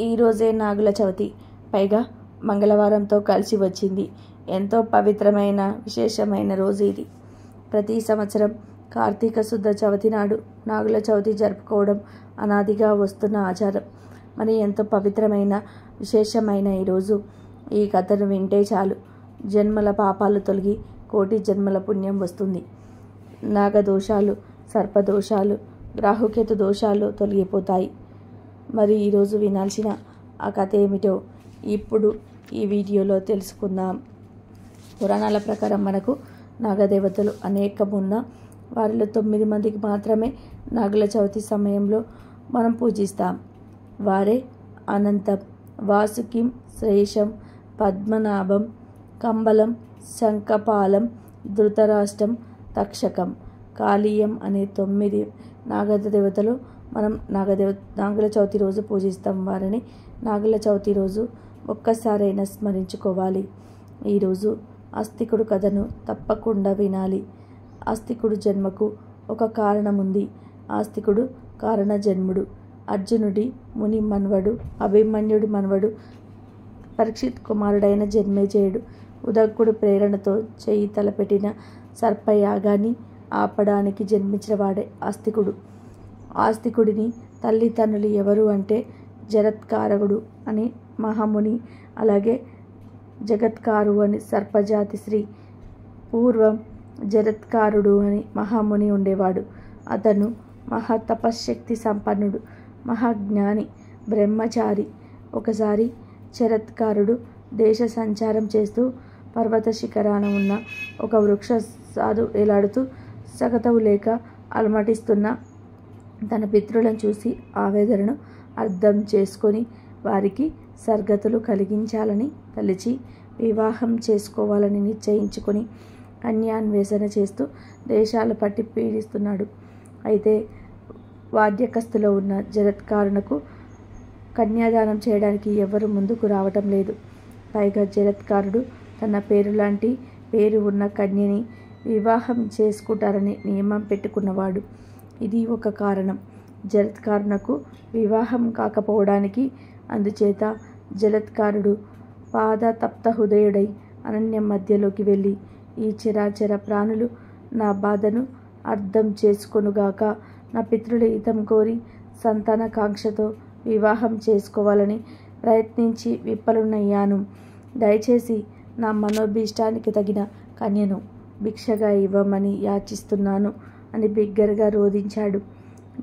ఈరోజే నాగుల చవితి, పైగా మంగళవారంతో కలిసి వచ్చింది. ఎంతో పవిత్రమైన విశేషమైన రోజు ఇది. ప్రతి సంవత్సరం కార్తీక శుద్ధ చవితి నాడు నాగుల చవితి జరుపుకోవడం అనాదిగా వస్తున్న ఆచారం. మరి ఎంతో పవిత్రమైన విశేషమైన ఈరోజు ఈ కథను వింటే చాలు జన్మల పాపాలు తొలగి కోటి జన్మల పుణ్యం వస్తుంది. నాగదోషాలు, సర్పదోషాలు, రాహుకేతు దోషాలు తొలగిపోతాయి. మరి ఈరోజు వినాల్సిన ఆ కథ ఏమిటో ఇప్పుడు ఈ వీడియోలో తెలుసుకుందాం. పురాణాల ప్రకారం మనకు నాగదేవతలు అనేకమున్న వారిలో 9 మందికి మాత్రమే నాగుల చవితి సమయంలో మనం పూజిస్తాం. వారే అనంతం, వాసుకిం, శ్రేషం, పద్మనాభం, కంబలం, శంఖపాలం, ధృతరాష్ట్రం, తక్షకం, కాళీయం అనే 9 నాగదేవతలు మనం నాగుల చవితి రోజు పూజిస్తాం. వారిని నాగుల చవితి రోజు ఒక్కసారైనా స్మరించుకోవాలి. ఈరోజు ఆస్తికుడు కథను తప్పకుండా వినాలి. ఆస్తికుడు జన్మకు ఒక కారణం ఉంది. ఆస్తికుడు కారణ జన్ముడు. అర్జునుడి ముని మన్వడు, అభిమన్యుడి మన్వడు, పరీక్షిత్ కుమారుడైన జన్మేజయుడు. ఉదక్కుడు ప్రేరణతో చేయి తలపెట్టిన సర్పయాగాన్ని ఆపడానికి జన్మించిన వాడే ఆస్తికుడు. ఆస్తికుడిని తల్లిదండ్రులు ఎవరు అంటే జరత్కారకుడు అని మహాముని, అలాగే జగత్కారు అని సర్పజాతి శ్రీ. పూర్వం జరత్కారుడు అని మహాముని ఉండేవాడు. అతను మహాతపశక్తి సంపన్నుడు, మహాజ్ఞాని, బ్రహ్మచారి. ఒకసారి జరత్కారుడు దేశ సంచారం చేస్తూ పర్వత శిఖరాన ఉన్న ఒక వృక్ష సాధు వేలాడుతూ సగతవు లేక అలమటిస్తున్న తన పితృలను చూసి ఆవేదనను అర్థం చేసుకొని వారికి సద్గతులు కలిగించాలని తలిచి వివాహం చేసుకోవాలని నిశ్చయించుకొని కన్యాన్వేషణ చేస్తూ దేశాలు పట్టి పీడిస్తున్నాడు. అయితే వాద్యకస్తులో ఉన్న జరత్కారునకు కన్యాదానం చేయడానికి ఎవరు ముందుకు రావటం లేదు. పైగా జరత్కారుడు తన పేరు లాంటి పేరు ఉన్న కన్యని వివాహం చేసుకుంటారని నియమం పెట్టుకున్నవాడు. ఇది ఒక కారణం జరత్కారునకు వివాహం కాకపోవడానికి. అందుచేత జరత్కారుడు పాద తప్త హృదయుడై అరణ్య మధ్యలోకి వెళ్ళి, ఈ చరాచర ప్రాణులు నా బాధను అర్థం చేసుకొనుగాక, నా పితృల హితం కోరి సంతానకాంక్షతో వివాహం చేసుకోవాలని ప్రయత్నించి విఫలునయ్యాను. దయచేసి నా మనోభీష్టానికి తగిన కన్యను భిక్షగా ఇవ్వమని యాచిస్తున్నాను అని బిగ్గరగా రోధించాడు.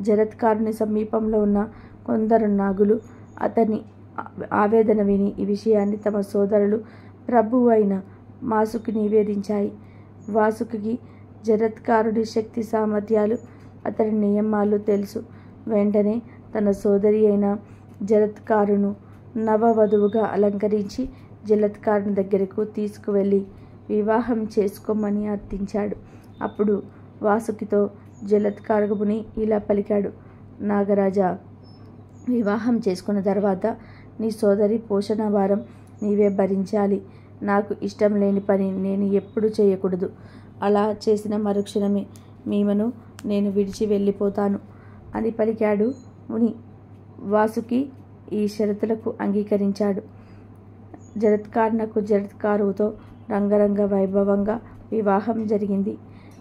జరత్కారుని సమీపంలో ఉన్న కొందరు నాగులు అతని ఆవేదన విని ఈ విషయాన్ని తమ సోదరులు ప్రభువు అయిన వాసుకి నివేదించాయి. వాసుకి జరత్కారుడి శక్తి సామర్థ్యాలు, అతని నియమాలు తెలుసు. వెంటనే తన సోదరి అయిన జరత్కారును నవవధువుగా అలంకరించి జరత్కారుని దగ్గరకు తీసుకువెళ్ళి వివాహం చేసుకోమని అర్థించాడు. అప్పుడు వాసుకితో జరత్కారుని ఇలా పలికాడు: నాగరాజా, వివాహం చేసుకున్న తర్వాత నీ సోదరి పోషణ భారం నీవే భరించాలి. నాకు ఇష్టం లేని పని నేను ఎప్పుడు చేయకూడదు. అలా చేసిన మరుక్షణమే మీమను నేను విడిచి వెళ్ళిపోతాను అని పలికాడు ముని. వాసుకి ఈ షరతులకు అంగీకరించాడు. జరత్కారుతో రంగరంగ వైభవంగా వివాహం జరిగింది.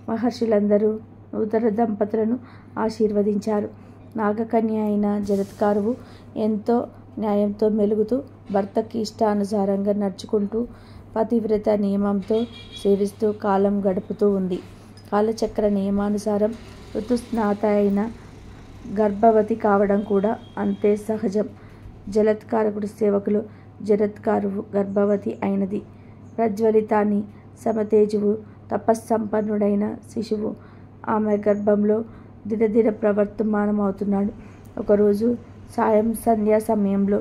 మహర్షులందరూ నూతన దంపతులను ఆశీర్వదించారు. నాగకన్య అయిన జరత్కారువు ఎంతో న్యాయంతో మెలుగుతూ భర్తకి ఇష్టానుసారంగా నడుచుకుంటూ పతివ్రత నియమంతో సేవిస్తూ కాలం గడుపుతూ ఉంది. కాలచక్ర నియమానుసారం ఋతుస్నాత అయిన గర్భవతి కావడం కూడా అంతే సహజం. జరత్కారకుడి సేవకులు జరత్కారువు గర్భవతి అయినది. ప్రజ్వలితాన్ని సమతేజువు తపస్సంపన్నుడైన శిశువు ఆమె గర్భంలో దినదిన ప్రవర్తమానం అవుతున్నాడు. ఒకరోజు సంధ్యా సమయంలో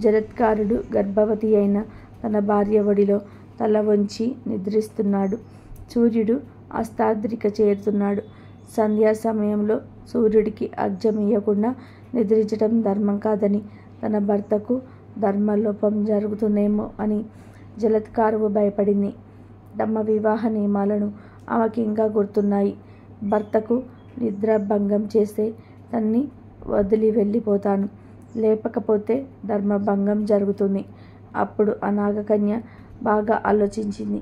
జరత్కారుడు గర్భవతి అయిన తన భార్య ఒడిలో తల వంచి నిద్రిస్తున్నాడు. సూర్యుడు అస్తాద్రిక చేరుతున్నాడు. సంధ్యా సమయంలో సూర్యుడికి అర్ఘ్యం ఇవ్వకుండా నిద్రించడం ధర్మం కాదని, తన భర్తకు ధర్మలోపం జరుగుతుందేమో అని జరత్కారువు భయపడింది. తమ వివాహ నియమాలను ఆమెకి ఇంకా గుర్తున్నాయి. భర్తకు నిద్ర భంగం చేస్తే తన్ని వదిలి వెళ్ళిపోతాను, లేపకపోతే ధర్మభంగం జరుగుతుంది. అప్పుడు ఆ నాగకన్య బాగా ఆలోచించింది.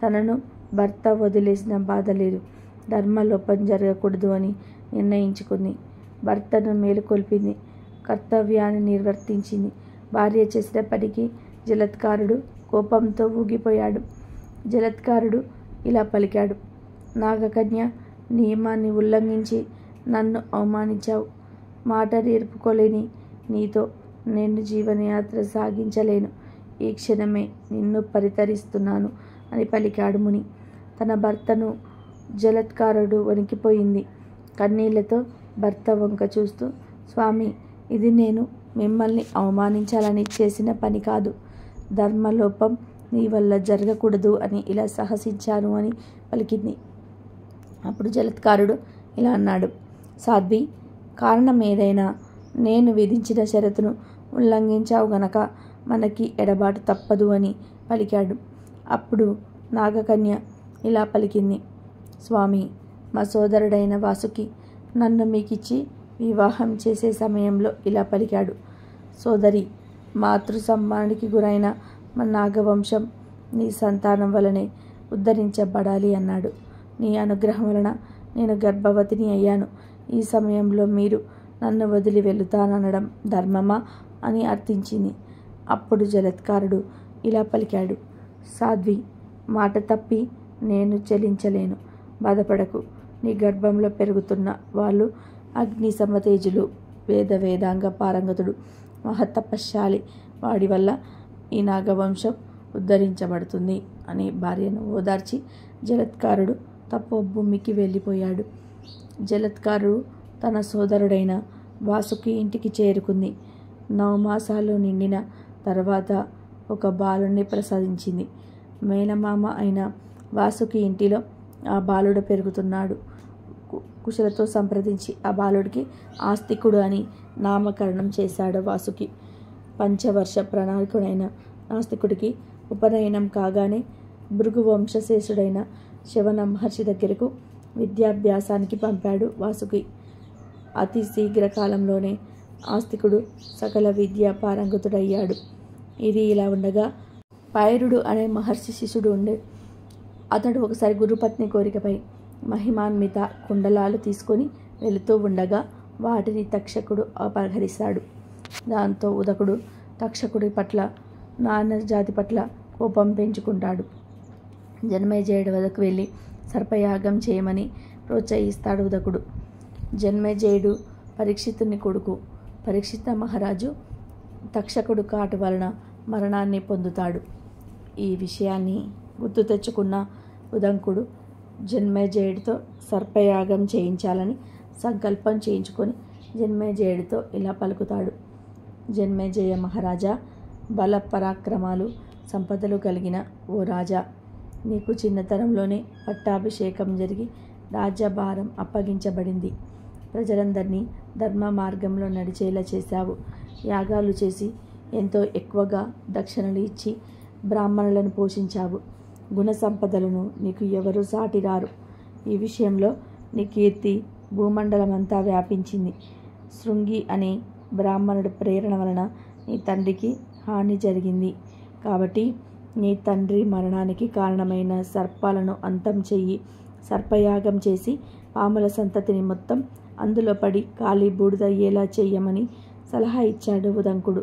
తనను భర్త వదిలేసిన బాధ లేదు. ధర్మలోపం జరగకూడదు అని నిర్ణయించుకుంది. భర్తను మేలుకొల్పింది. కర్తవ్యాన్ని నిర్వర్తించింది. భార్య చేసిన పనికి జలత్కారుడు కోపంతో ఊగిపోయాడు. జలత్కారుడు ఇలా పలికాడు: నాగకన్య, నియమాన్ని ఉల్లంఘించి నన్ను అవమానించావు. మాట నేర్పుకోలేని నీతో నేను జీవనయాత్ర సాగించలేను. ఈ క్షణమే నిన్ను పరితరిస్తున్నాను అని పలికాడు ముని. తన భర్తను జలత్కారుడు వణికిపోయింది. కన్నీళ్లతో భర్త వంక చూస్తూ, స్వామి, ఇది నేను మిమ్మల్ని అవమానించాలని చేసిన పని కాదు. ధర్మలోపం నీ వల్ల జరగకూడదు అని ఇలా సాహసించాను అని పలికింది. అప్పుడు జలత్కారుడు ఇలా అన్నాడు: సాధ్వి, కారణం ఏదైనా నేను విధించిన షరతును ఉల్లంఘించావు గనక మనకి ఎడబాటు తప్పదు అని పలికాడు. అప్పుడు నాగకన్య ఇలా పలికింది: స్వామి, మా సోదరుడైన వాసుకి నన్ను మీకిచ్చి వివాహం చేసే సమయంలో ఇలా పలికాడు: సోదరి, మాతృ సమ్మానికి గురైన మా నాగవంశం నీ సంతానం వలనే ఉద్ధరించబడాలి అన్నాడు. నీ అనుగ్రహం వలన నేను గర్భవతిని అయ్యాను. ఈ సమయంలో మీరు నన్ను వదిలి వెళుతాననడం ధర్మమా అని అర్థించింది. అప్పుడు జలత్కారుడు ఇలా పలికాడు: సాధ్వి, మాట తప్పి నేను చెలించలేను. బాధపడకు. నీ గర్భంలో పెరుగుతున్న వాళ్ళు అగ్ని సమతేజులు, వేదాంగ పారంగతుడు, మహతపశ్శాలి. వాడి వల్ల ఈ నాగవంశం ఉద్ధరించబడుతుంది అని భార్యను ఓదార్చి జలత్కారుడు తపోభూమికి వెళ్ళిపోయాడు. జలత్కారుడు తన సోదరుడైన వాసుకి ఇంటికి చేరుకుంది. 9 మాసాలు నిండిన తర్వాత ఒక బాలుణ్ణి ప్రసాదించింది. మేనమామ అయిన వాసుకి ఇంటిలో ఆ బాలుడు పెరుగుతున్నాడు. కుశలతో సంప్రదించి ఆ బాలుడికి ఆస్తికుడు అని నామకరణం చేశాడు వాసుకి. పంచవర్ష ప్రణాళికుడైన ఆస్తికుడికి ఉపనయనం కాగానే భృగు వంశశేషుడైన శవన మహర్షి దగ్గరకు విద్యాభ్యాసానికి పంపాడు వాసుకి. అతి శీఘ్ర కాలంలోనే ఆస్తికుడు సకల విద్యా పారంగతుడయ్యాడు. ఇది ఇలా ఉండగా పైరుడు అనే మహర్షి శిష్యుడు ఉండే. అతడు ఒకసారి గురుపత్ని కోరికపై మహిమాన్విత కుండలాలు తీసుకొని వెళుతూ ఉండగా వాటిని తక్షకుడు అపహరిస్తాడు. దాంతో ఉదకుడు తక్షకుడి పట్ల, నాన్న జాతి పట్ల కోపం పెంచుకుంటాడు. జన్మేజయుడి వద్దకు వెళ్ళి సర్పయాగం చేయమని ప్రోత్సహిస్తాడు ఉదకుడు. జన్మేజయుడు పరీక్షితుని కొడుకు. పరీక్షిత మహారాజు తక్షకుడు కాటు వలన మరణాన్ని పొందుతాడు. ఈ విషయాన్ని గుర్తు తెచ్చుకున్న ఉదంకుడు జన్మేజయుడితో సర్పయాగం చేయించాలని సంకల్పం చేయించుకొని జన్మేజయుడితో ఇలా పలుకుతాడు: జన్మేజయ మహారాజా, బల పరాక్రమాలు సంపదలు కలిగిన ఓ రాజా, నీకు చిన్నతనంలోనే పట్టాభిషేకం జరిగి రాజ్యభారం అప్పగించబడింది. ప్రజలందరినీ ధర్మ మార్గంలో నడిచేలా చేశావు. యాగాలు చేసి ఎంతో ఎక్కువగా దక్షిణలు ఇచ్చి బ్రాహ్మణులను పోషించావు. గుణ సంపదలను నీకు ఎవరూ సాటిరారు. ఈ విషయంలో నీ కీర్తి భూమండలమంతా వ్యాపించింది. శృంగి అనే బ్రాహ్మణుడి ప్రేరణ వలన నీ తండ్రికి హాని జరిగింది. కాబట్టి నీ తండ్రి మరణానికి కారణమైన సర్పాలను అంతం చెయ్యి. సర్పయాగం చేసి పాముల సంతతిని మొత్తం అందులో పడి కాలి బూడిదయ్యేలా చెయ్యమని సలహా ఇచ్చాడు ఉదంకుడు.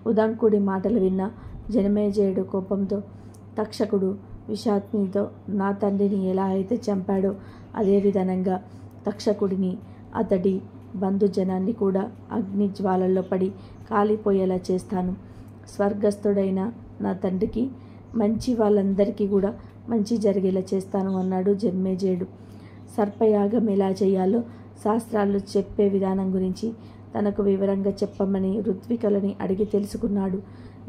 ఉదంకుడి మాటలు విన్న జనమేజయుడు కోపంతో, తక్షకుడు విషాత్మితో నా తండ్రిని ఎలా అయితే చంపాడో అదే విధంగా తక్షకుడిని, అతడి బంధుజనాన్ని కూడా అగ్ని జ్వాలల్లో పడి కాలిపోయేలా చేస్తాను. స్వర్గస్థుడైన నా తండ్రికి, మంచి వాళ్ళందరికీ కూడా మంచి జరిగేలా చేస్తాను అన్నాడు జన్మేజయుడు. సర్పయాగం ఎలా చేయాలో శాస్త్రాలు చెప్పే విధానం గురించి తనకు వివరంగా చెప్పమని ఋత్వికలని అడిగి తెలుసుకున్నాడు.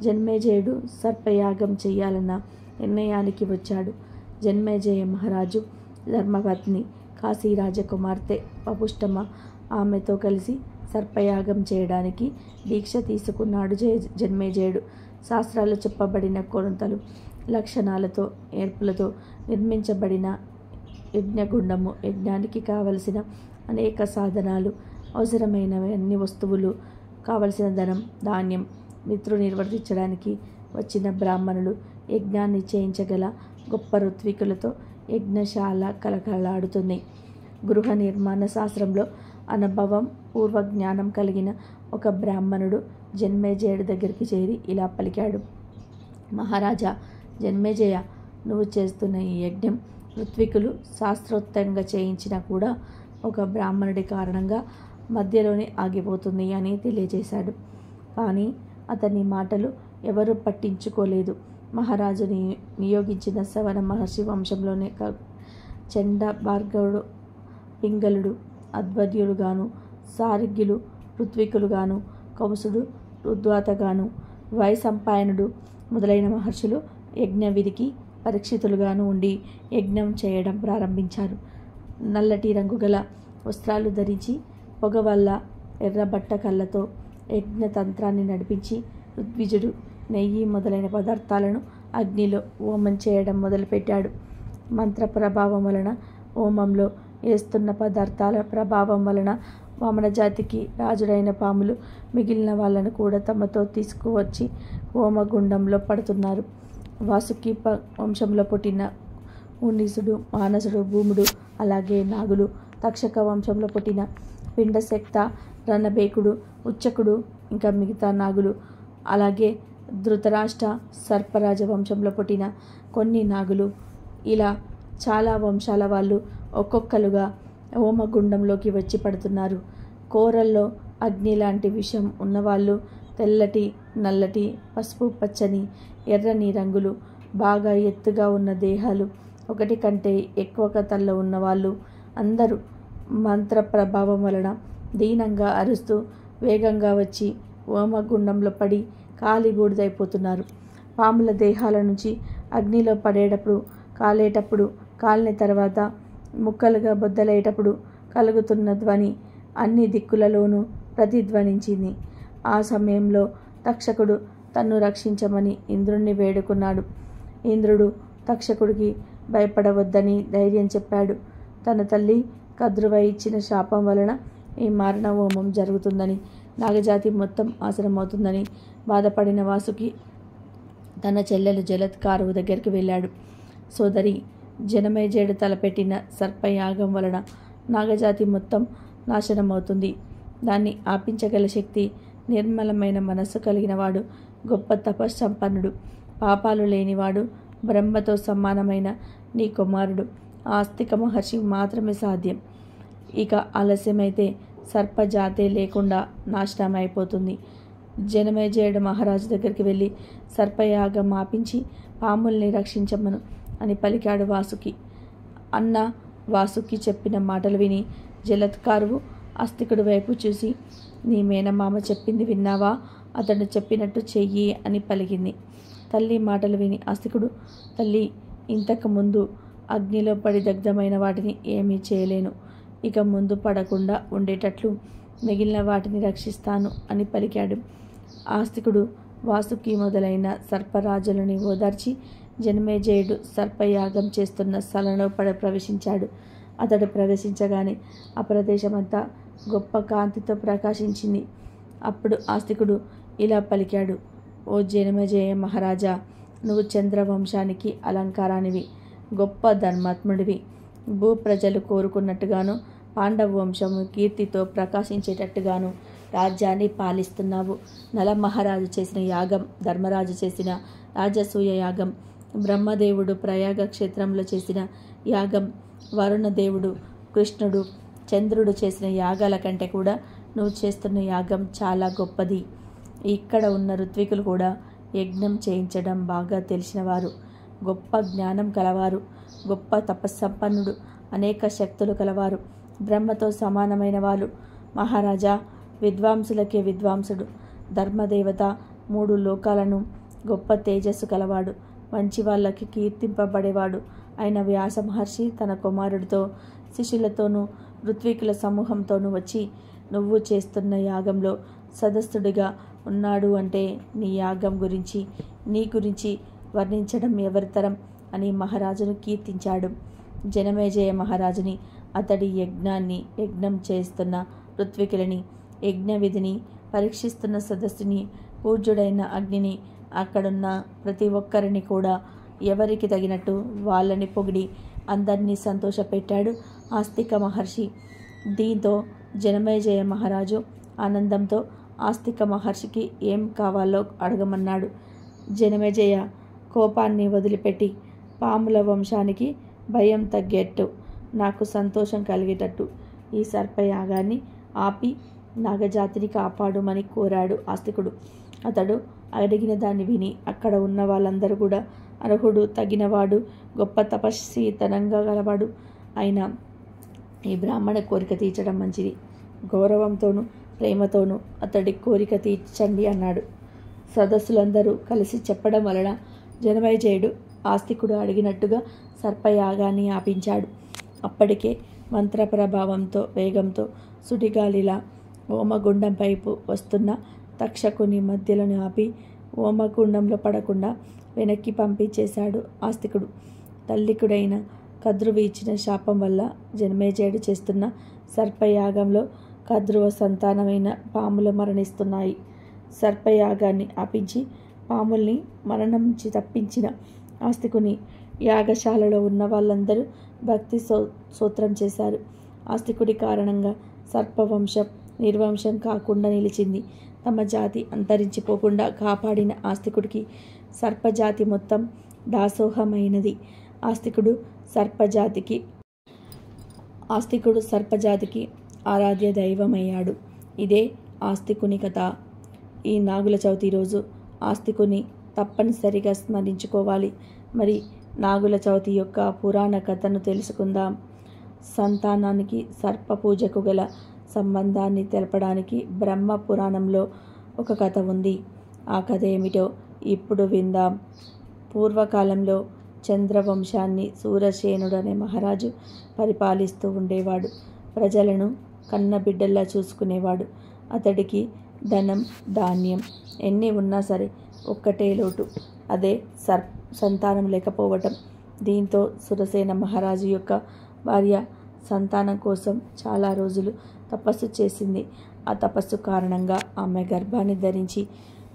జన్మేజయుడు సర్పయాగం చెయ్యాలన్న నిర్ణయానికి వచ్చాడు. జన్మేజయ మహారాజు ధర్మపత్ని కాశీ రాజకుమార్తె వపుష్టమ ఆమెతో కలిసి సర్పయాగం చేయడానికి దీక్ష తీసుకున్నాడు జన్మేజయుడు. శాస్త్రాలు చెప్పబడిన కొలతలు, లక్షణాలతో, ఏర్పులతో నిర్మించబడిన యజ్ఞగుండము, యజ్ఞానికి కావలసిన అనేక సాధనాలు, అవసరమైన అన్ని వస్తువులు కావలసిన ధనం, ధాన్యం, మిత్రులు నిర్వర్తించడానికి వచ్చిన బ్రాహ్మణులు యజ్ఞాన్ని చేయించగల గొప్ప ఋత్వికులతో యజ్ఞశాల కలకలాడుతుంది. గృహ నిర్మాణ శాస్త్రంలో అనుభవం, పూర్వ జ్ఞానం కలిగిన ఒక బ్రాహ్మణుడు జన్మేజయుడి దగ్గరికి చేరి ఇలా పలికాడు. మహారాజా జన్మేజయ, నువ్వు చేస్తున్న ఈ యజ్ఞం ఋత్వికులు శాస్త్రోక్తంగా చేయించినా కూడా ఒక బ్రాహ్మణుడి కారణంగా మధ్యలోనే ఆగిపోతుంది అని తెలియజేశాడు. కానీ అతని మాటలు ఎవరూ పట్టించుకోలేదు. మహారాజుని నియోగించిన సవన మహర్షి వంశంలోనే చండ, భార్గవుడు, పింగళుడు, అధ్వర్యులుగాను, సారిగ్యులు ఋత్వికులుగాను, కౌసుడు, రుద్వాతగాను, వైశంపాయనుడు మొదలైన మహర్షులు యజ్ఞవిధికి పరీక్షితులుగాను ఉండి యజ్ఞం చేయడం ప్రారంభించారు. నల్లటి రంగు గల వస్త్రాలు ధరించి పొగ వల్ల ఎర్రబట్ట కళ్ళతో యజ్ఞతంత్రాన్ని నడిపించి ఋత్విజుడు నెయ్యి మొదలైన పదార్థాలను అగ్నిలో హోమం చేయడం మొదలుపెట్టాడు. మంత్ర ప్రభావం వలన, హోమంలో వేస్తున్న పదార్థాల ప్రభావం వలన వామనజాతికి రాజుడైన పాములు మిగిలిన వాళ్ళను కూడా తమతో తీసుకువచ్చి హోమగుండంలో పడుతున్నారు. వాసుకి వంశంలో పుట్టిన ఉన్నిసుడు, మానసుడు, భూముడు, అలాగే నాగులు, తక్షక వంశంలో పుట్టిన పిండశక్త, రణబేకుడు, ఉచ్చకుడు, ఇంకా మిగతా నాగులు, అలాగే ధృతరాష్ట్ర, సర్పరాజ వంశంలో పుట్టిన కొన్ని నాగులు, ఇలా చాలా వంశాల వాళ్ళు ఒక్కొక్కలుగా హోమగుండంలోకి వచ్చి పడుతున్నారు. కోరల్లో అగ్ని లాంటి విషం ఉన్నవాళ్ళు, తెల్లటి, నల్లటి, పసుపు పచ్చని, ఎర్రని రంగులు, బాగా ఎత్తుగా ఉన్న దేహాలు, ఒకటి కంటే ఎక్కువ కథల్లో ఉన్నవాళ్ళు అందరూ మంత్ర ప్రభావం వలన దీనంగా అరుస్తూ వేగంగా వచ్చి హోమగుండంలో పడి కాలి బూడిదైపోతున్నారు. పాముల దేహాల నుంచి అగ్నిలో పడేటప్పుడు, కాలేటప్పుడు, కాలిన తర్వాత ముక్కలుగా బొద్దలయ్యేటప్పుడు కలుగుతున్న ధ్వని అన్ని దిక్కులలోనూ ప్రతిధ్వనించింది. ఆ సమయంలో తక్షకుడు తన్ను రక్షించమని ఇంద్రుణ్ణి వేడుకున్నాడు. ఇంద్రుడు తక్షకుడికి భయపడవద్దని ధైర్యం చెప్పాడు. తన తల్లి కద్రువ ఇచ్చిన శాపం వలన ఈ మారణ హోమం జరుగుతుందని, నాగజాతి మొత్తం నాశనమవుతుందని బాధపడిన వాసుకి తన చెల్లెలు జలత్కారువు దగ్గరికి వెళ్ళాడు. సోదరి, జనమేజయుడు తలపెట్టిన సర్పయాగం వలన నాగజాతి మొత్తం నాశనమవుతుంది. దాన్ని ఆపించగల శక్తి, నిర్మలమైన మనస్సు కలిగినవాడు, గొప్ప తపస్సంపన్నుడు, పాపాలు లేనివాడు, బ్రహ్మతో సమానమైన నీ కుమారుడు ఆస్తిక మహర్షి మాత్రమే సాధ్యం. ఇక ఆలస్యమైతే సర్పజాతే లేకుండా నాశనం అయిపోతుంది. జనమేజయుడు మహారాజు దగ్గరికి వెళ్ళి సర్పయాగం ఆపించి పాముల్ని రక్షించమను అని పలికాడు వాసుకి. అన్న వాసుకి చెప్పిన మాటలు విని జలత్కారువు ఆస్తికుడి వైపు చూసి, నీ మేనమామ చెప్పింది విన్నావా? అతడు చెప్పినట్టు చెయ్యి అని పలికింది. తల్లి మాటలు విని ఆస్తికుడు, తల్లి, ఇంతకు ముందు అగ్నిలో పడి దగ్ధమైన వాటిని ఏమీ చేయలేను. ఇక ముందు పడకుండా ఉండేటట్లు మిగిలిన వాటిని రక్షిస్తాను అని పలికాడు. ఆస్తికుడు వాసుకి మొదలైన సర్పరాజులని ఓదార్చి జనమేజయుడు సర్పయాగం చేస్తున్న స్థలంలో ప్రవేశించాడు. అతడు ప్రవేశించగానే ఆ ప్రదేశమంతా గొప్ప కాంతితో ప్రకాశించింది. అప్పుడు ఆస్తికుడు ఇలా పలికాడు. ఓ జనమేజయ మహారాజా, నువ్వు చంద్రవంశానికి అలంకారానివి, గొప్ప ధర్మాత్ముడివి. భూ ప్రజలు కోరుకున్నట్టుగాను, పాండవ వంశము కీర్తితో ప్రకాశించేటట్టుగాను రాజ్యాన్ని పాలిస్తున్నావు. నల మహారాజు చేసిన యాగం, ధర్మరాజు చేసిన రాజసూయ యాగం, బ్రహ్మదేవుడు ప్రయాగ క్షేత్రంలో చేసిన యాగం, వరుణదేవుడు, కృష్ణుడు, చంద్రుడు చేసిన యాగాల కంటే కూడా నువ్వు చేస్తున్న యాగం చాలా గొప్పది. ఇక్కడ ఉన్న ఋత్వికులు కూడా యజ్ఞం చేయించడం బాగా తెలిసినవారు, గొప్ప జ్ఞానం కలవారు, గొప్ప తపస్సంపన్నుడు, అనేక శక్తులు కలవారు, బ్రహ్మతో సమానమైన వాళ్ళు. మహారాజా, విద్వాంసులకే విద్వాంసుడు, ధర్మదేవత, 3 లోకాలను గొప్ప తేజస్సు కలవాడు, మంచి వాళ్ళకి కీర్తింపబడేవాడు అయిన వ్యాస మహర్షి తన కుమారుడితో, శిష్యులతోనూ, ఋత్వికుల సమూహంతోనూ వచ్చి నువ్వు చేస్తున్న యాగంలో సదస్సుడిగా ఉన్నాడు అంటే నీ యాగం గురించి, నీ గురించి వర్ణించడం ఎవరితరం అని మహారాజును కీర్తించాడు. జనమేజయ మహారాజుని, అతడి యజ్ఞం చేస్తున్న ఋత్వికులని, యజ్ఞ విధిని పరీక్షిస్తున్న సదస్సుని, పూజ్యుడైన అగ్నిని, అక్కడున్న ప్రతి ఒక్కరిని కూడా ఎవరికి తగినట్టు వాళ్ళని పొగిడి అందరినీ సంతోషపెట్టాడు ఆస్తిక మహర్షి. దీంతో జనమేజయ మహారాజు ఆనందంతో ఆస్తిక మహర్షికి ఏం కావాలో అడగమన్నాడు. జనమేజయ కోపాన్ని వదిలిపెట్టి, పాముల వంశానికి భయం తగ్గేట్టు, నాకు సంతోషం కలిగేటట్టు ఈ సర్పయాగాన్ని ఆపి నాగజాతిని కాపాడుమని కోరాడు ఆస్తికుడు. అతడు అడిగిన దాన్ని విని అక్కడ ఉన్న వాళ్ళందరూ కూడా అర్హుడు, తగినవాడు, గొప్ప తపస్వితనంగా గలవాడు అయినా ఈ బ్రాహ్మణ కోరిక తీర్చడం మంచిది. గౌరవంతోనూ ప్రేమతోనూ అతడి కోరిక తీర్చండి అన్నాడు. సదస్సులందరూ కలిసి చెప్పడం వలన జనమేజయుడు ఆస్తికుడు అడిగినట్టుగా సర్పయాగాన్ని ఆపించాడు. అప్పటికే మంత్ర ప్రభావంతో వేగంతో సుడిగాలిలా హోమగుండం వైపు వస్తున్న తక్షకుని మధ్యలను ఆపి హోమగుండంలో పడకుండా వెనక్కి పంపించేశాడు ఆస్తికుడు. తల్లికుడైన కద్రువు ఇచ్చిన శాపం వల్ల జనమేజయుడు చేస్తున్న సర్పయాగంలో కద్రువ సంతానమైన పాములు మరణిస్తున్నాయి. సర్పయాగాన్ని ఆపించి పాముల్ని మరణం నుంచి తప్పించిన ఆస్తికుని యాగశాలలో ఉన్న వాళ్ళందరూ భక్తి స్తోత్రం చేశారు. ఆస్తికుడి కారణంగా సర్పవంశం నిర్వంశం కాకుండా నిలిచింది. తమ జాతి అంతరించిపోకుండా కాపాడిన ఆస్తికుడికి సర్పజాతి మొత్తం దాసోహమైనది. ఆస్తికుడు సర్పజాతికి ఆరాధ్య దైవమయ్యాడు. ఇదే ఆస్తికుని కథ. ఈ నాగుల చవితి రోజు ఆస్తికుని తప్పనిసరిగా స్మరించుకోవాలి. మరి నాగుల చవితి యొక్క పురాణ కథను తెలుసుకుందాం. సంతానానికి సర్ప పూజకు గల సంబంధాన్ని తెలపడానికి బ్రహ్మ పురాణంలో ఒక కథ ఉంది. ఆ కథ ఏమిటో ఇప్పుడు విందాం. పూర్వకాలంలో చంద్రవంశాన్ని సూరసేనుడు అనే మహారాజు పరిపాలిస్తూ ఉండేవాడు. ప్రజలను కన్నబిడ్డల్లా చూసుకునేవాడు. అతడికి ధనం, ధాన్యం ఎన్ని ఉన్నా సరే ఒక్కటే లోటు, అదే సంతానం లేకపోవటం. దీంతో సురసేన మహారాజు యొక్క భార్య సంతానం కోసం చాలా రోజులు తపస్సు చేసింది. ఆ తపస్సు కారణంగా ఆమె గర్భాన్ని ధరించి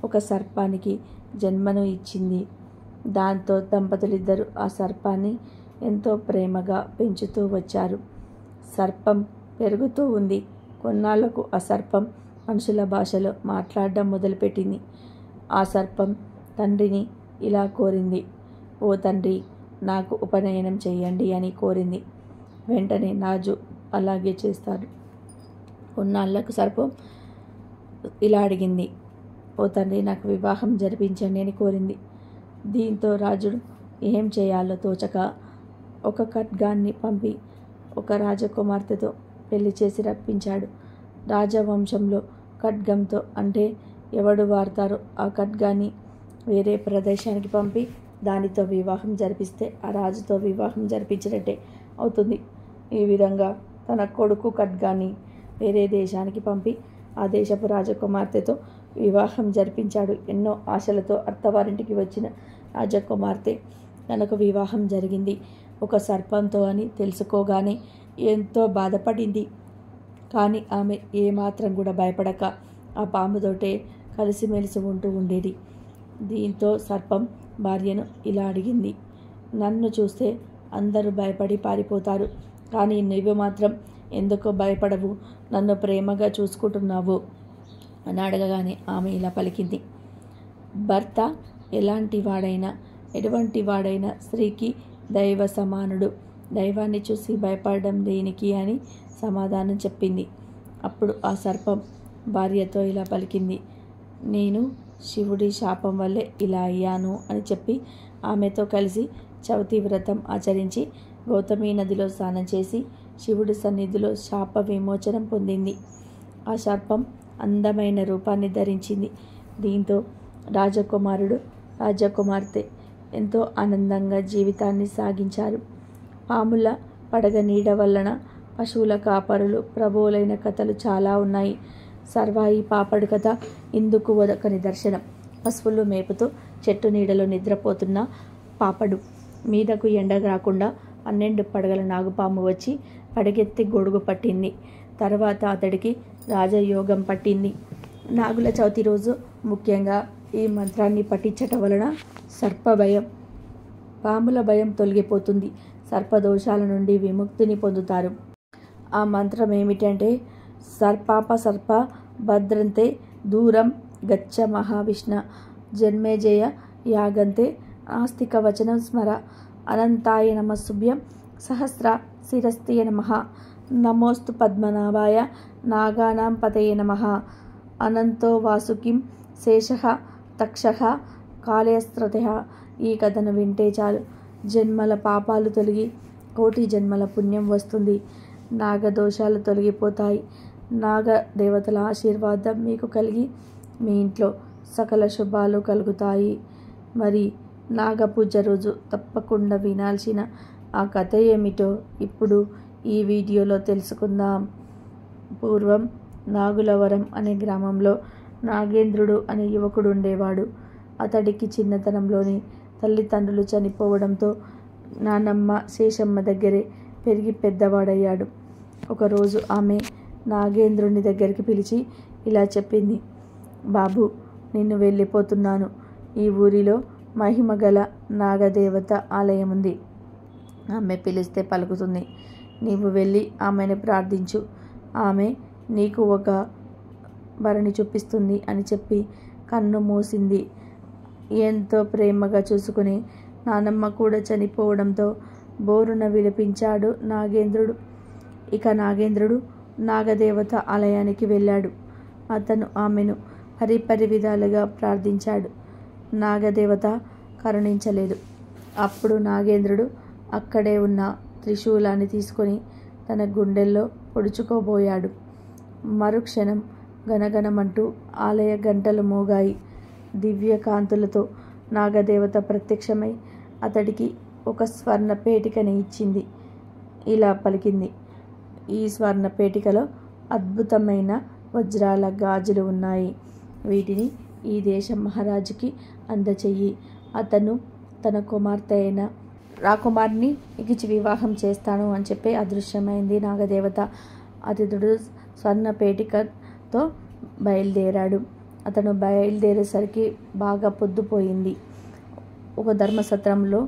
ఒక సర్పానికి జన్మను ఇచ్చింది. దాంతో దంపతులిద్దరూ ఆ సర్పాన్ని ఎంతో ప్రేమగా పెంచుతూ వచ్చారు. సర్పం పెరుగుతూ ఉంది. కొన్నాళ్లకు ఆ సర్పం మనుషుల భాషలో మాట్లాడడం మొదలుపెట్టింది. ఆ సర్పం తండ్రిని ఇలా కోరింది. ఓ తండ్రి, నాకు ఉపనయనం చేయండి అని కోరింది. వెంటనే రాజు అలాగే చేస్తాడు. కొన్నాళ్లకు సర్పం ఇలా అడిగింది. ఓ తండ్రి, నాకు వివాహం జరిపించండి అని కోరింది. దీంతో రాజుడు ఏం చేయాలో తోచక ఒక ఖడ్గాన్ని పంపి ఒక రాజకుమార్తెతో పెళ్లి చేసి రప్పించాడు. రాజవంశంలో ఖడ్గంతో అంటే ఎవడు వాడతారో ఆ ఖడ్గాన్ని వేరే ప్రదేశానికి పంపి దానితో వివాహం జరిపిస్తే ఆ రాజుతో వివాహం జరిపించినట్టే అవుతుంది. ఈ విధంగా తన కొడుకు ఖడ్గాన్ని వేరే దేశానికి పంపి ఆ దేశపు రాజకుమార్తెతో వివాహం జరిపించాడు. ఎన్నో ఆశలతో అత్తవారింటికి వచ్చిన రాజకుమార్తె తనకు వివాహం జరిగింది ఒక సర్పంతో అని తెలుసుకోగానే ఎంతో బాధపడింది. కానీ ఆమె ఏమాత్రం కూడా భయపడక ఆ పాముతోటే కలిసిమెలిసి ఉంటూ ఉండేది. దీంతో సర్పం భార్యను ఇలా అడిగింది. నన్ను చూస్తే అందరూ భయపడి పారిపోతారు, కానీ నువ్వు మాత్రం ఎందుకో భయపడవు, నన్ను ప్రేమగా చూసుకుంటున్నావు అని అడగగానే ఆమె ఇలా పలికింది. భర్త ఎటువంటి వాడైనా స్త్రీకి దైవ సమానుడు. దైవాన్ని చూసి భయపడడం దేనికి అని సమాధానం చెప్పింది. అప్పుడు ఆ సర్పం భార్యతో ఇలా పలికింది. నేను శివుడి శాపం వల్లే ఇలా అయ్యాను అని చెప్పి ఆమెతో కలిసి చవితి వ్రతం ఆచరించి గౌతమి నదిలో స్నానం చేసి శివుడి సన్నిధిలో శాప విమోచనం పొందింది. ఆ సర్పం అందమైన రూపాన్ని ధరించింది. దీంతో రాజకుమారుడు, రాజకుమార్తె ఎంతో ఆనందంగా జీవితాన్ని సాగించారు. పాముల పడగ నీడ వలన పశువుల కాపరులు ప్రభువులైన కథలు చాలా ఉన్నాయి. సర్వాయి పాపడు కథ ఇందుకు ఒక నిదర్శనం. పశువులు మేపుతూ చెట్టు నీడలో నిద్రపోతున్న పాపడు మీదకు ఎండ రాకుండా 12 పడగల నాగుపాము వచ్చి పడగెత్తి గొడుగు పట్టింది. తర్వాత అతడికి రాజయోగం పట్టింది. నాగుల చవితి రోజు ముఖ్యంగా ఈ మంత్రాన్ని పఠించటం వలన సర్పభయం, పాముల భయం తొలగిపోతుంది. సర్పదోషాల నుండి విముక్తిని పొందుతారు. ఆ మంత్రం ఏమిటంటే సర్ప భద్రంతే దూరం గచ్చ మహావిష్ణ జన్మేజయ యాగంతే ఆస్తిక వచనం స్మర అనంతాయ నమస్సుభ్యం సహస్ర శిరస్తియ నమః నమోస్తు పద్మనాభాయ నాగానాం పతయే నమః అనంతో వాసుకిం శేషః తక్షః కాళయస్త్రతః. ఈ కథను వింటే చాలు జన్మల పాపాలు తొలగి కోటి జన్మల పుణ్యం వస్తుంది. నాగదోషాలు తొలగిపోతాయి. నాగ దేవతల ఆశీర్వాదం మీకు కలిగి మీ ఇంట్లో సకల శుభాలు కలుగుతాయి. మరి నాగపూజ రోజు తప్పకుండా వినాల్సిన ఆ కథ ఏమిటో ఇప్పుడు ఈ వీడియోలో తెలుసుకుందాం. పూర్వం నాగులవరం అనే గ్రామంలో నాగేంద్రుడు అనే యువకుడు ఉండేవాడు. అతడికి చిన్నతనంలోనే తల్లిదండ్రులు చనిపోవడంతో నానమ్మ శేషమ్మ దగ్గరే పెరిగి పెద్దవాడయ్యాడు. ఒకరోజు ఆమె నాగేంద్రుని దగ్గరికి పిలిచి ఇలా చెప్పింది, బాబు, నిన్ను వెళ్ళిపోతున్నాను. ఈ ఊరిలో మహిమగల నాగదేవత ఆలయం ఉంది. ఆమె పిలిస్తే పలుకుతుంది. నీవు వెళ్ళి ఆమెను ప్రార్థించు. ఆమె నీకు ఒక వరని చూపిస్తుంది అని చెప్పి కన్ను మూసింది. ఎంతో ప్రేమగా చూసుకుని నానమ్మ కూడా చనిపోవడంతో బోరున విలపించాడు నాగేంద్రుడు. ఇక నాగేంద్రుడు నాగదేవత ఆలయానికి వెళ్ళాడు. అతను ఆమెను పరిపరి విధాలుగా ప్రార్థించాడు. నాగదేవత కరుణించలేదు. అప్పుడు నాగేంద్రుడు అక్కడే ఉన్న త్రిశూలాన్ని తీసుకొని తన గుండెల్లో పొడుచుకోబోయాడు. మరుక్షణం గనగనమంటూ ఆలయ గంటలు మోగాయి. దివ్య కాంతులతో నాగదేవత ప్రత్యక్షమై అతడికి ఒక స్వర్ణ పేటికని ఇచ్చింది. ఇలా పలికింది, ఈ స్వర్ణ పేటికలో అద్భుతమైన వజ్రాల గాజులు ఉన్నాయి. వీటిని ఈ దేశ మహారాజుకి అందచెయ్యి. అతను తన కుమార్తె అయిన రాకుమార్ని ఇచ్చి వివాహం చేస్తాను అని చెప్పి అదృశ్యమైంది నాగదేవత. అతిథుడు స్వర్ణ పేటికతో బయలుదేరాడు. అతను బయలుదేరేసరికి బాగా పొద్దుపోయింది. ఒక ధర్మసత్రంలో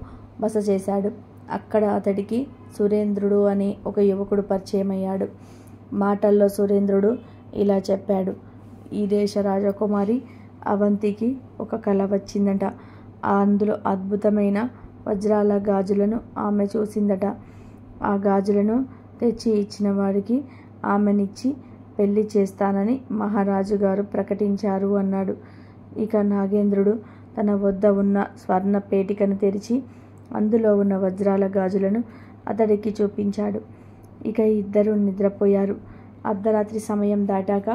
బస చేశాడు. అక్కడ అతడికి సురేంద్రుడు అనే ఒక యువకుడు పరిచయమయ్యాడు. మాటల్లో సురేంద్రుడు ఇలా చెప్పాడు, ఈ దేశ రాజకుమారి అవంతికి ఒక కల వచ్చిందట. అందులో అద్భుతమైన వజ్రాల గాజులను ఆమె చూసిందట. ఆ గాజులను తెచ్చి ఇచ్చిన వారికి ఆమెనిచ్చి పెళ్లి చేస్తానని మహారాజు గారు ప్రకటించారు అన్నాడు. ఇక నాగేంద్రుడు తన వద్ద ఉన్న స్వర్ణ పేటికను తెరిచి అందులో ఉన్న వజ్రాల గాజులను అతడికి చూపించాడు. ఇక ఇద్దరు నిద్రపోయారు. అర్ధరాత్రి సమయం దాటాక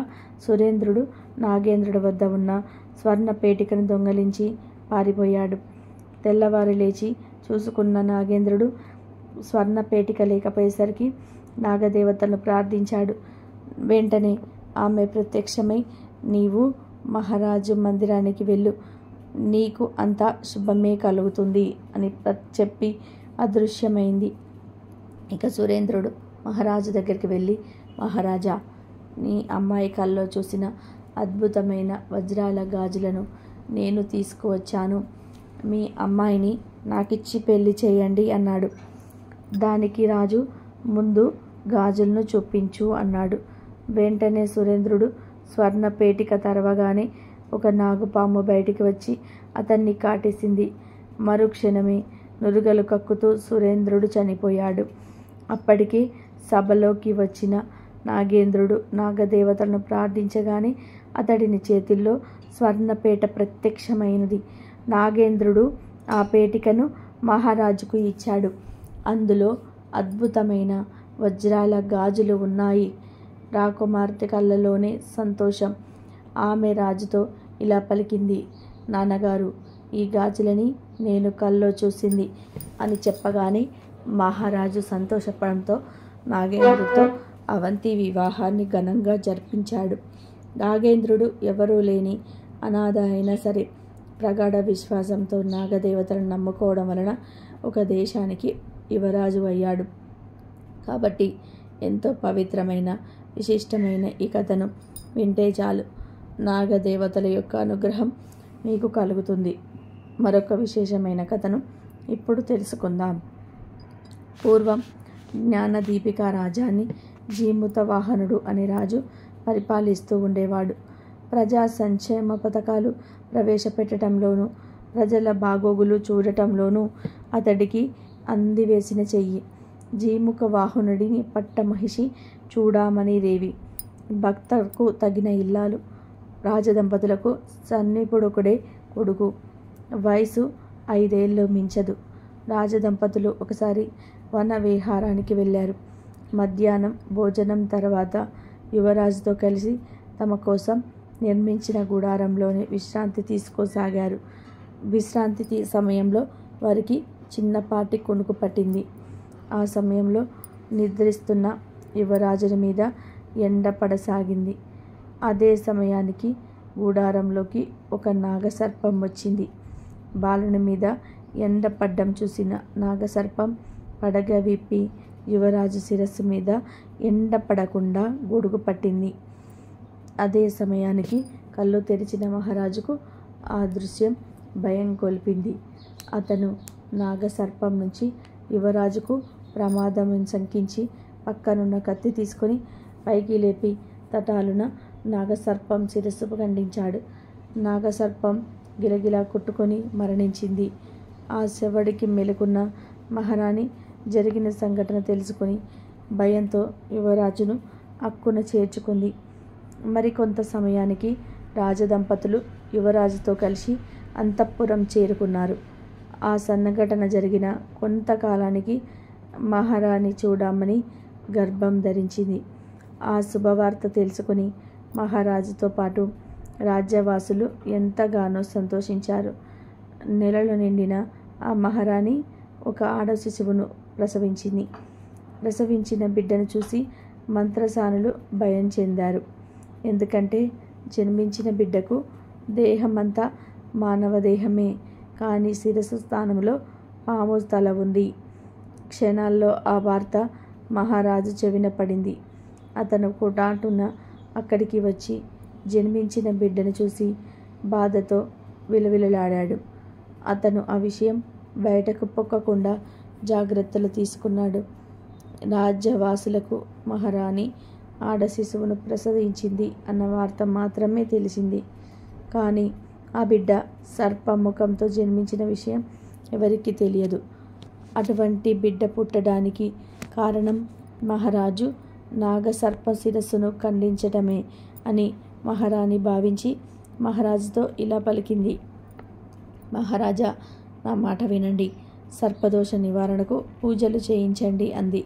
సురేంద్రుడు నాగేంద్రుడి వద్ద ఉన్న స్వర్ణ పేటికను దొంగలించి పారిపోయాడు. తెల్లవారు లేచి చూసుకున్న నాగేంద్రుడు స్వర్ణ పేటిక లేకపోయేసరికి నాగదేవతను ప్రార్థించాడు. వెంటనే ఆమె ప్రత్యక్షమై, నీవు మహారాజు మందిరానికి వెళ్ళు, నీకు అంతా శుభమే కలుగుతుంది అని చెప్పి అదృశ్యమైంది. ఇక సురేంద్రుడు మహారాజు దగ్గరికి వెళ్ళి, మహారాజా, నీ అమ్మాయి కల్లో చూసిన అద్భుతమైన వజ్రాల గాజులను నేను తీసుకువచ్చాను. మీ అమ్మాయిని నాకిచ్చి పెళ్లి చేయండి అన్నాడు. దానికి రాజు, ముందు గాజులను చూపించు అన్నాడు. వెంటనే సురేంద్రుడు స్వర్ణ పేటిక తెరవగానే ఒక నాగుపాము బయటికి వచ్చి అతన్ని కాటేసింది. మరుక్షణమే నురుగలు కక్కుతూ సురేంద్రుడు చనిపోయాడు. అప్పటికి సభలోకి వచ్చిన నాగేంద్రుడు నాగదేవతలను ప్రార్థించగానే అతడిని చేతుల్లో స్వర్ణపేట ప్రత్యక్షమైనది. నాగేంద్రుడు ఆ పేటికను మహారాజుకు ఇచ్చాడు. అందులో అద్భుతమైన వజ్రాల గాజులు ఉన్నాయి. రాకుమార్తె కళ్ళలోనే సంతోషం. ఆమె రాజుతో ఇలా పలికింది, నాన్నగారు, ఈ గాజులని నేను కల్లో చూసింది అని చెప్పగానే మహారాజు సంతోషపడంతో నాగేంద్రుడితో అవంతి వివాహాన్ని ఘనంగా జరిపించాడు. నాగేంద్రుడు ఎవరూ లేని అనాథ అయినా సరే ప్రగాఢ విశ్వాసంతో నాగదేవతలను నమ్ముకోవడం వలన ఒక దేశానికి యువరాజు అయ్యాడు. కాబట్టి ఎంతో పవిత్రమైన విశిష్టమైన ఈ కథను వింటే చాలు నాగదేవతల యొక్క అనుగ్రహం మీకు కలుగుతుంది. మరొక విశేషమైన కథను ఇప్పుడు తెలుసుకుందాం. పూర్వం జ్ఞానదీపిక రాజ్యాన్ని జీమూతవాహనుడు అనే రాజు పరిపాలిస్తూ ఉండేవాడు. ప్రజా సంక్షేమ పథకాలు ప్రవేశపెట్టడంలోనూ ప్రజల బాగోగులు చూడటంలోనూ అతడికి అందివేసిన చెయ్యి. జీముఖ వాహనుడిని పట్టమహిషి చూడామణి దేవి భక్తకు తగిన ఇల్లాలు. రాజదంపతులకు సన్నిపుడొకడే కొడుకు. వయసు 5 ఏళ్ళు మించదు. రాజదంపతులు ఒకసారి వన విహారానికి వెళ్ళారు. మధ్యాహ్నం భోజనం తర్వాత యువరాజుతో కలిసి తమ కోసం నిర్మించిన గుడారంలోనే విశ్రాంతి తీసుకోసాగారు. విశ్రాంతి సమయంలో వారికి చిన్నపాటి కునుకు పట్టింది. ఆ సమయంలో నిద్రిస్తున్న యువరాజుని మీద ఎండ పడసాగింది. అదే సమయానికి గుడారంలోకి ఒక నాగసర్పం వచ్చింది. బాలుని మీద ఎండ పడ్డం చూసిన నాగసర్పం పడగ విప్పి యువరాజు శిరస్సు మీద ఎండ పడకుండా గొడుగు పట్టింది. అదే సమయానికి కళ్ళు తెరిచిన మహారాజుకు ఆ దృశ్యం భయం కొల్పింది. అతను నాగసర్పం నుంచి యువరాజుకు ప్రమాదం శంకించి పక్కనున్న కత్తి తీసుకొని పైకి లేపి తటాలున నాగసర్పం శిరస్సు ఖండించాడు. నాగసర్పం గిలగిలా కొట్టుకొని మరణించింది. ఆ శవడికి మెలుకున్న మహారాణి జరిగిన సంఘటన తెలుసుకొని భయంతో యువరాజును అక్కున చేర్చుకుంది. మరికొంత సమయానికి రాజదంపతులు యువరాజుతో కలిసి అంతఃపురం చేరుకున్నారు. ఆ సంఘటన జరిగిన కొంతకాలానికి మహారాణి చూడామణి గర్భం ధరించింది. ఆ శుభవార్త తెలుసుకుని మహారాజుతో పాటు రాజ్యవాసులు ఎంతగానో సంతోషించారు. నెలలు నిండిన ఆ మహారాణి ఒక ఆడ శిశువును ప్రసవించింది. ప్రసవించిన బిడ్డను చూసి మంత్రసానులు భయం చెందారు. ఎందుకంటే జన్మించిన బిడ్డకు దేహమంతా మానవ దేహమే, కానీ శిరస్సు స్థానంలో పాము తల ఉంది. క్షణాల్లో ఆ వార్త మహారాజు చెవిన పడింది. అతను కుటాటున అక్కడికి వచ్చి జన్మించిన బిడ్డను చూసి బాధతో విలవిలలాడాడు. అతను ఆ విషయం బయటకు పొక్కకుండా జాగ్రత్తలు తీసుకున్నాడు. రాజ్యవాసులకు మహారాణి ఆడ శిశువును ప్రసవించింది అన్న వార్త మాత్రమే తెలిసింది. కానీ ఆ బిడ్డ సర్పముఖంతో జన్మించిన విషయం ఎవరికీ తెలియదు. అటువంటి బిడ్డ పుట్టడానికి కారణం మహారాజు నాగసర్ప శిరస్సును ఖండించటమే అని మహారాణి భావించి మహారాజుతో ఇలా పలికింది. మహారాజా, నా మాట వినండి. సర్పదోష నివారణకు పూజలు చేయించండి అంది.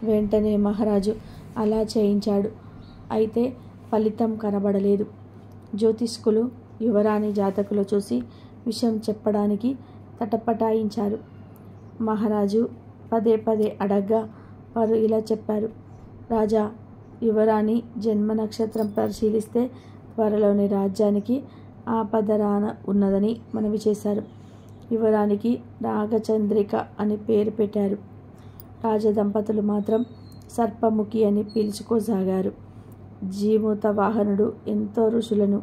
వెంటనే మహారాజు అలా చేయించాడు. అయితే ఫలితం కనబడలేదు. జ్యోతిష్కులు యువరాణి జాతకులు చూసి విషయం చెప్పడానికి తటపటాయించారు. మహారాజు పదే పదే అడగ్గా వారు ఇలా చెప్పారు. రాజా, యువరాణి జన్మ నక్షత్రం పరిశీలిస్తే త్వరలోని రాజ్యానికి ఆపద రాన ఉన్నదని మనవి చేశారు. యువరానికి నాగచంద్రిక అని పేరు పెట్టారు. రాజదంపతులు మాత్రం సర్పముఖి అని పిలుచుకోసాగారు. జీమూత వాహనుడు ఎంతో ఋషులను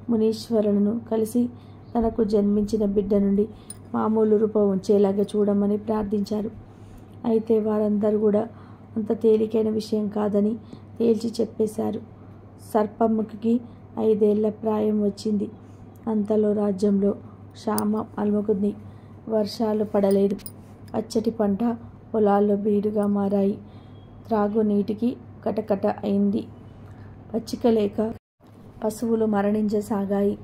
మునీశ్వరులను కలిసి తనకు జన్మించిన బిడ్డ నుండి మామూలు రూపం ఉంచేలాగా చూడమని ప్రార్థించారు. అయితే వారందరూ కూడా అంత తేలికైన విషయం కాదని తేల్చి చెప్పేశారు. సర్పముఖికి 5 ఏళ్ల ప్రాయం వచ్చింది. అంతలో రాజ్యంలో క్షామం అలుముకుంది. వర్షాలు పడలేదు. పచ్చటి పంట పొలాల్లో బీడుగా మారాయి. త్రాగునీటికి కటకట అయింది. పచ్చిక లేక పశువులు మరణించసాగాయి.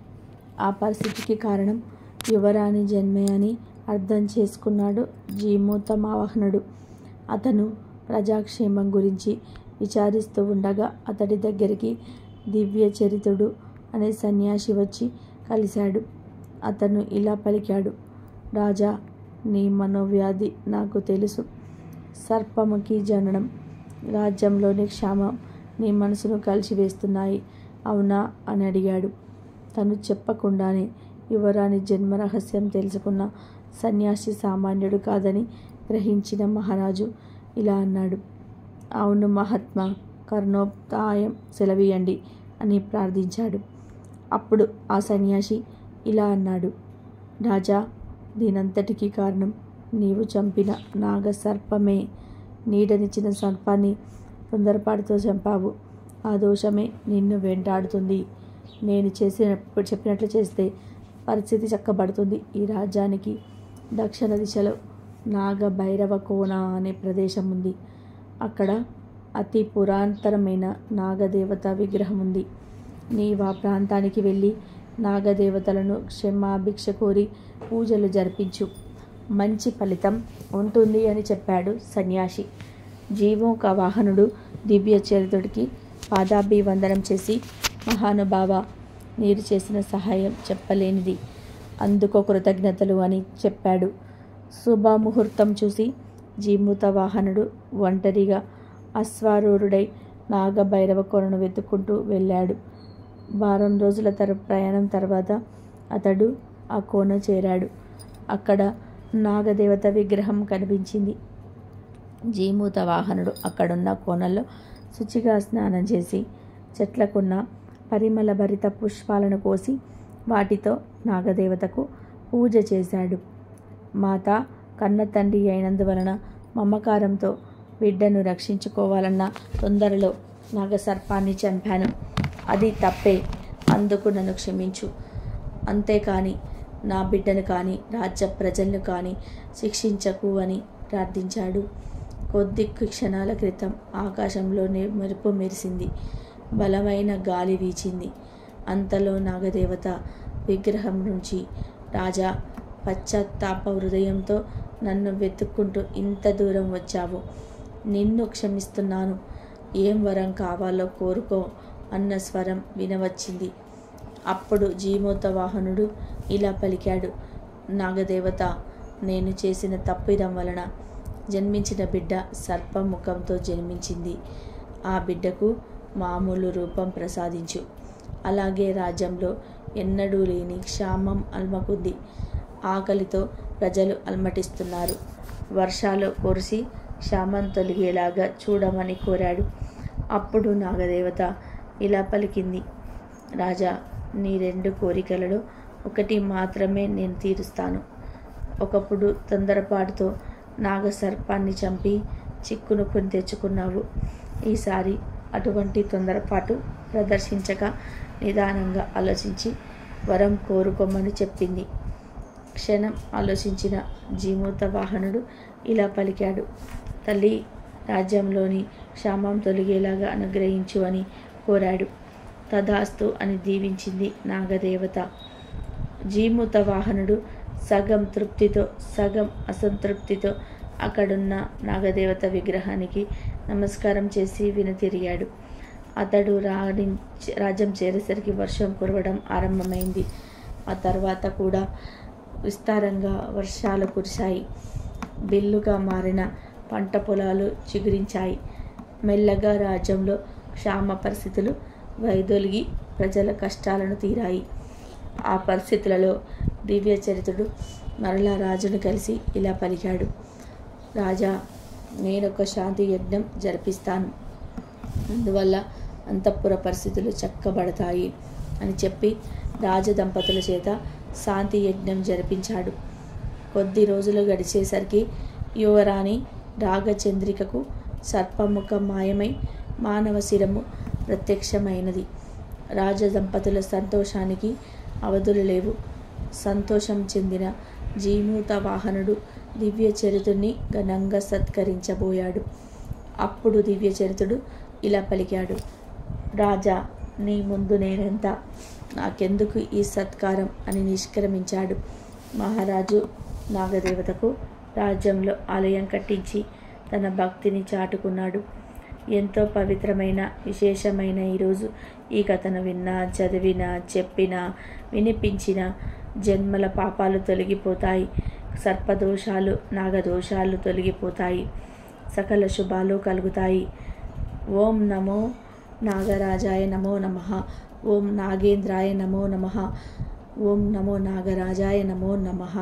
ఆ పరిస్థితికి కారణం యువరాణి జన్మే అని అర్థం చేసుకున్నాడు జీమూత వాహనుడు. అతను ప్రజాక్షేమం గురించి విచారిస్తూ ఉండగా అతడి దగ్గరికి దివ్య చరితుడు అనే సన్యాసి వచ్చి కలిశాడు. అతను ఇలా పలికాడు. రాజా, నీ మనోవ్యాధి నాకు తెలుసు. సర్పముఖి జననం, రాజ్యంలోని క్షామం నీ మనసును కలిసివేస్తున్నాయి, అవునా అని అడిగాడు. తను చెప్పకుండానే యువరాణి జన్మ రహస్యం తెలుసుకున్న సన్యాసి సామాన్యుడు కాదని గ్రహించిన మహారాజు ఇలా అన్నాడు. అవును మహాత్మా, కర్ణోపాయం సెలవీయండి అని ప్రార్థించాడు. అప్పుడు ఆ సన్యాసి ఇలా అన్నాడు, రాజా, దీనంతటికీ కారణం నీవు చంపిన నాగసర్పమే. నీడనిచ్చిన సర్పాన్ని తొందరపాటుతో చంపావు. ఆ దోషమే నిన్ను వెంటాడుతుంది. నేను చెప్పినట్లు చేస్తే పరిస్థితి చక్కబడుతుంది. ఈ రాజ్యానికి దక్షిణ దిశలో నాగభైరవ కోన అనే ప్రదేశం ఉంది. అక్కడ అతి పురాతనమైన నాగదేవత విగ్రహం ఉంది. నీవు ఆ ప్రాంతానికి వెళ్ళి నాగదేవతలను క్షమాభిక్ష కోరి పూజలు జరిపించు. మంచి ఫలితం ఉంటుంది అని చెప్పాడు సన్యాసి. జీమూత వాహనుడు దివ్య చరిత్రుడికి పాదాభివందనం చేసి, మహానుభావ, మీరు చేసిన సహాయం చెప్పలేనిది, అందుకో కృతజ్ఞతలు అని చెప్పాడు. శుభముహూర్తం చూసి జీమూత వాహనుడు ఒంటరిగా అశ్వారూఢుడై నాగభైరవ కోనను వెతుక్కుంటూ వెళ్ళాడు. వారం రోజుల ప్రయాణం తర్వాత అతడు ఆ కోన చేరాడు. అక్కడ నాగదేవత విగ్రహం కనిపించింది. జీమూత వాహనుడు అక్కడున్న కోనల్లో శుచిగా స్నానం చేసి చెట్లకున్న పరిమళ భరిత పుష్పాలను కోసి వాటితో నాగదేవతకు పూజ చేశాడు. మాత కన్న తండ్రి అయినందువలన మమకారంతో బిడ్డను రక్షించుకోవాలన్న తొందరలో నాగసర్పాన్ని చంపాను. అది తప్పే, అందుకు నన్ను క్షమించు. అంతేకాని నా బిడ్డను కానీ రాజ్య ప్రజలను కానీ శిక్షించకు అని ప్రార్థించాడు. కొద్ది క్షణాల క్రితం ఆకాశంలోనే మెరుపు మెరిసింది. బలమైన గాలి వీచింది. అంతలో నాగదేవత విగ్రహం నుంచి, రాజా, పశ్చాత్తాప హృదయంతో నన్ను వెతుక్కుంటూ ఇంత దూరం వచ్చావు. నిన్ను క్షమిస్తున్నాను. ఏం వరం కావాలో కోరుకో అన్న స్వరం వినవచ్చింది. అప్పుడు జీమూత వాహనుడు ఇలా పలికాడు, నాగదేవత, నేను చేసిన తప్పిదం వలన జన్మించిన బిడ్డ సర్పముఖంతో జన్మించింది. ఆ బిడ్డకు మామూలు రూపం ప్రసాదించు. అలాగే రాజ్యంలో ఎన్నడూ లేని క్షామం అల్మకుంది. ఆకలితో ప్రజలు అల్మటిస్తున్నారు. వర్షాలు కురిసి క్షామం తొలగేలాగా చూడమని కోరాడు. అప్పుడు నాగదేవత ఇలా పలికింది, రాజా, నీ 2 కోరికలలో ఒకటి మాత్రమే నేను తీరుస్తాను. ఒకప్పుడు తొందరపాటుతో నాగసర్పాన్ని చంపి చిక్కును కొని తెచ్చుకున్నావు. ఈసారి అటువంటి తొందరపాటు ప్రదర్శించక నిదానంగా ఆలోచించి వరం కోరుకోమని చెప్పింది. క్షణం ఆలోచించిన జీమూత వాహనుడు ఇలా పలికాడు, తల్లి, రాజ్యంలోని క్షామం తొలగేలాగా అనుగ్రహించు అని కోరాడు. తదాస్తు అని దీవించింది నాగదేవత. జీమూత వాహనుడు సగం తృప్తితో సగం అసంతృప్తితో అక్కడున్న నాగదేవత విగ్రహానికి నమస్కారం చేసి వెనుతిరిగాడు. అతడు రాజ్యం చేరేసరికి వర్షం కురవడం ఆరంభమైంది. ఆ తర్వాత కూడా విస్తారంగా వర్షాలు కురిశాయి. బిల్లుగా మారిన పంట పొలాలు చిగురించాయి. మెల్లగా రాజ్యంలో క్షామ పరిస్థితులు వైదొలిగి ప్రజల కష్టాలను తీరాయి. ఆ పరిస్థితులలో దివ్య చరిత్రుడు మరలా రాజును కలిసి ఇలా పలికాడు, రాజా, నేనొక శాంతి యజ్ఞం జరిపిస్తాను. అందువల్ల అంతఃపుర పరిస్థితులు చక్కబడతాయి అని చెప్పి రాజదంపతుల చేత శాంతి యజ్ఞం జరిపించాడు. కొద్ది రోజులు గడిచేసరికి యువరాణి రాగచంద్రికకు సర్పముఖం మాయమై మానవ శిరము ప్రత్యక్షమైనది. రాజదంపతుల సంతోషానికి అవధులు లేవు. సంతోషం చెందిన జీమూత వాహనుడు దివ్య చరిత్రుని ఘనంగా సత్కరించబోయాడు. అప్పుడు దివ్య చరిత్రుడు ఇలా పలికాడు, రాజా, నీ ముందు నేనెంత, నాకెందుకు ఈ సత్కారం అని నిష్క్రమించాడు. మహారాజు నాగదేవతకు రాజ్యంలో ఆలయం కట్టించి తన భక్తిని చాటుకున్నాడు. ఎంతో పవిత్రమైన విశేషమైన ఈరోజు ఈ కథను విన్నా, చదివినా, చెప్పినా, వినిపించినా జన్మల పాపాలు తొలగిపోతాయి. సర్పదోషాలు, నాగదోషాలు తొలగిపోతాయి. సకల శుభాలు కలుగుతాయి. ఓం నమో నాగరాజాయ నమో నమః. ఓం నాగేంద్రాయ నమో నమః. ఓం నమో నాగరాజాయ నమో నమః.